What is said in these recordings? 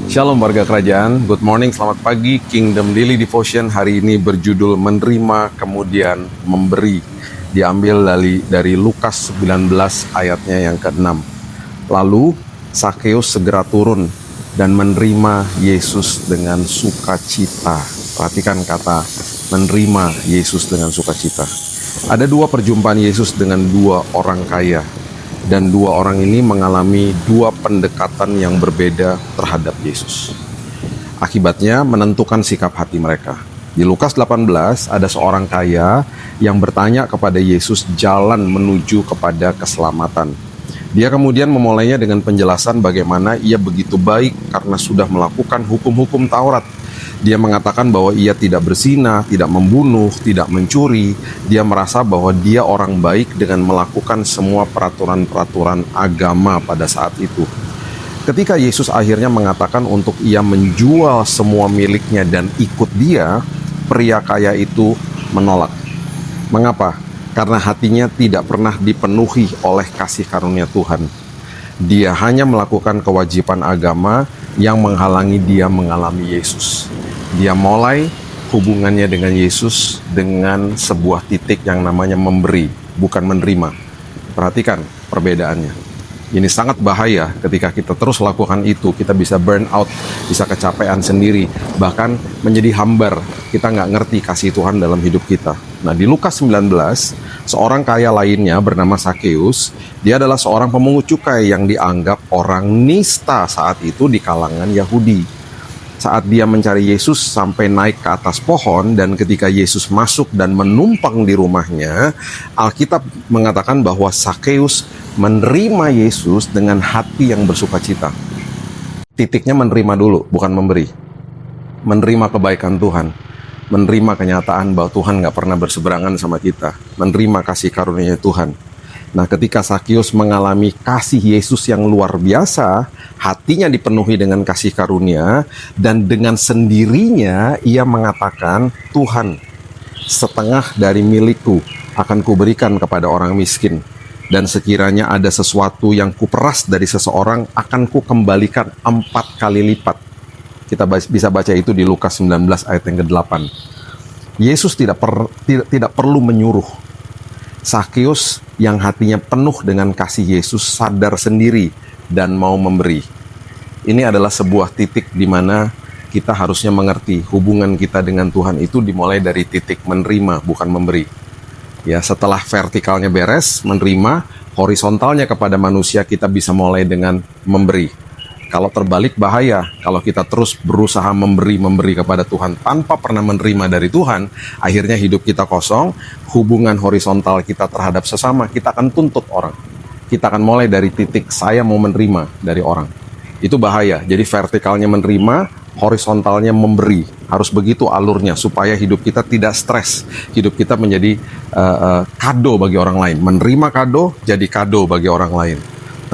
Shalom warga kerajaan, good morning, selamat pagi. Kingdom Daily Devotion hari ini berjudul Menerima Kemudian Memberi. Diambil dari Lukas 19 ayatnya yang ke-6. Lalu Sakeus segera turun dan menerima Yesus dengan sukacita. Perhatikan kata menerima Yesus dengan sukacita. Ada dua perjumpaan Yesus dengan dua orang kaya. Dan dua orang ini mengalami dua pendekatan yang berbeda terhadap Yesus. Akibatnya menentukan sikap hati mereka. Di Lukas 18 ada seorang kaya yang bertanya kepada Yesus jalan menuju kepada keselamatan. Dia kemudian memulainya dengan penjelasan bagaimana ia begitu baik karena sudah melakukan hukum-hukum Taurat. Dia mengatakan bahwa ia tidak berzina, tidak membunuh, tidak mencuri. Dia merasa bahwa dia orang baik dengan melakukan semua peraturan-peraturan agama pada saat itu. Ketika Yesus akhirnya mengatakan untuk ia menjual semua miliknya dan ikut dia, pria kaya itu menolak. Mengapa? Karena hatinya tidak pernah dipenuhi oleh kasih karunia Tuhan. Dia hanya melakukan kewajiban agama yang menghalangi dia mengalami Yesus. Dia mulai hubungannya dengan Yesus dengan sebuah titik yang namanya memberi, bukan menerima. Perhatikan perbedaannya. Ini sangat bahaya ketika kita terus lakukan itu. Kita bisa burn out, bisa kecapean sendiri, bahkan menjadi hambar. Kita nggak ngerti kasih Tuhan dalam hidup kita. Nah, di Lukas 19, seorang kaya lainnya bernama Sakeus. Dia adalah seorang pemungut cukai yang dianggap orang nista saat itu di kalangan Yahudi. Saat dia mencari Yesus sampai naik ke atas pohon, dan ketika Yesus masuk dan menumpang di rumahnya, Alkitab mengatakan bahwa Sakeus menerima Yesus dengan hati yang bersukacita. Titiknya menerima dulu, bukan memberi. Menerima kebaikan Tuhan, menerima kenyataan bahwa Tuhan gak pernah berseberangan sama kita, menerima kasih karunia Tuhan. Nah, ketika Sakeus mengalami kasih Yesus yang luar biasa, hatinya dipenuhi dengan kasih karunia, dan dengan sendirinya ia mengatakan, Tuhan, setengah dari milikku akan kuberikan kepada orang miskin, dan sekiranya ada sesuatu yang kuperas dari seseorang akan kukembalikan 4 kali lipat. Kita bisa baca itu di Lukas 19 ayat yang ke-8. Yesus tidak perlu menyuruh. Sakeus yang hatinya penuh dengan kasih Yesus sadar sendiri dan mau memberi. Ini adalah sebuah titik di mana kita harusnya mengerti hubungan kita dengan Tuhan itu dimulai dari titik menerima, bukan memberi. Ya, setelah vertikalnya beres, menerima, horizontalnya kepada manusia kita bisa mulai dengan memberi. Kalau terbalik bahaya, kalau kita terus berusaha memberi kepada Tuhan tanpa pernah menerima dari Tuhan, akhirnya hidup kita kosong, hubungan horizontal kita terhadap sesama, kita akan tuntut orang. Kita akan mulai dari titik saya mau menerima dari orang. Itu bahaya, jadi vertikalnya menerima, horizontalnya memberi. Harus begitu alurnya, supaya hidup kita tidak stres. Hidup kita menjadi kado bagi orang lain. Menerima kado, jadi kado bagi orang lain.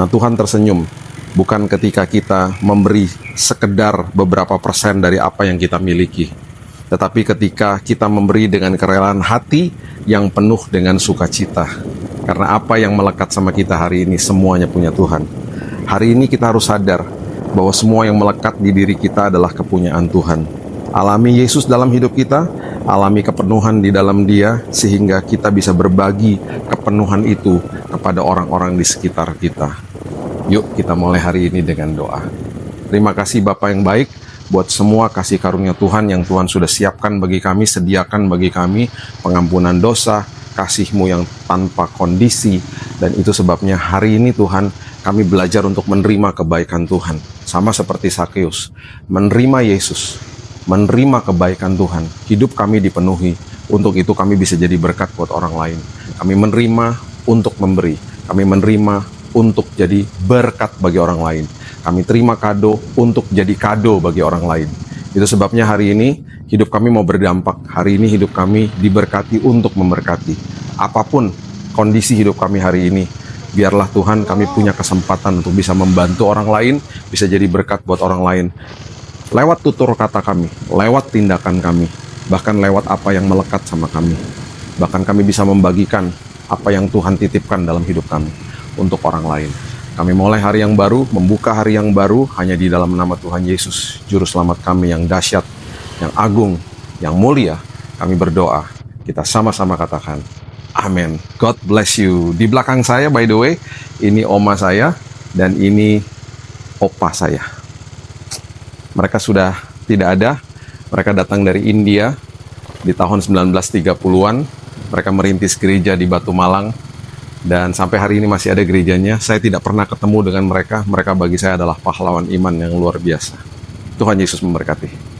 Nah, Tuhan tersenyum. Bukan ketika kita memberi sekedar beberapa persen dari apa yang kita miliki, tetapi ketika kita memberi dengan kerelaan hati yang penuh dengan sukacita. Karena apa yang melekat sama kita hari ini semuanya punya Tuhan. Hari ini kita harus sadar bahwa semua yang melekat di diri kita adalah kepunyaan Tuhan. Alami Yesus dalam hidup kita, alami kepenuhan di dalam Dia, sehingga kita bisa berbagi kepenuhan itu kepada orang-orang di sekitar kita. Yuk kita mulai hari ini dengan doa. Terima kasih Bapa yang baik buat semua kasih karunia Tuhan yang Tuhan sudah siapkan bagi kami, sediakan bagi kami pengampunan dosa, kasih-Mu yang tanpa kondisi. Dan itu sebabnya hari ini Tuhan kami belajar untuk menerima kebaikan Tuhan. Sama seperti Sakeus, menerima Yesus, menerima kebaikan Tuhan. Hidup kami dipenuhi, untuk itu kami bisa jadi berkat buat orang lain. Kami menerima untuk memberi, kami menerima untuk jadi berkat bagi orang lain. Kami terima kado untuk jadi kado bagi orang lain. Itu sebabnya hari ini hidup kami mau berdampak. Hari ini hidup kami diberkati untuk memberkati. Apapun kondisi hidup kami hari ini, biarlah Tuhan kami punya kesempatan untuk bisa membantu orang lain, bisa jadi berkat buat orang lain. Lewat tutur kata kami, lewat tindakan kami, bahkan lewat apa yang melekat sama kami. Bahkan kami bisa membagikan apa yang Tuhan titipkan dalam hidup kami untuk orang lain. Kami mulai hari yang baru, membuka hari yang baru hanya di dalam nama Tuhan Yesus, Juru Selamat kami yang dahsyat, yang agung, yang mulia. Kami berdoa, kita sama-sama katakan, amin. God bless you. Di belakang saya, by the way, ini oma saya, dan ini opa saya. Mereka sudah tidak ada, mereka datang dari India di tahun 1930-an. Mereka merintis gereja di Batu Malang, dan sampai hari ini masih ada gerejanya. Saya tidak pernah ketemu dengan mereka. Mereka bagi saya adalah pahlawan iman yang luar biasa. Tuhan Yesus memberkati.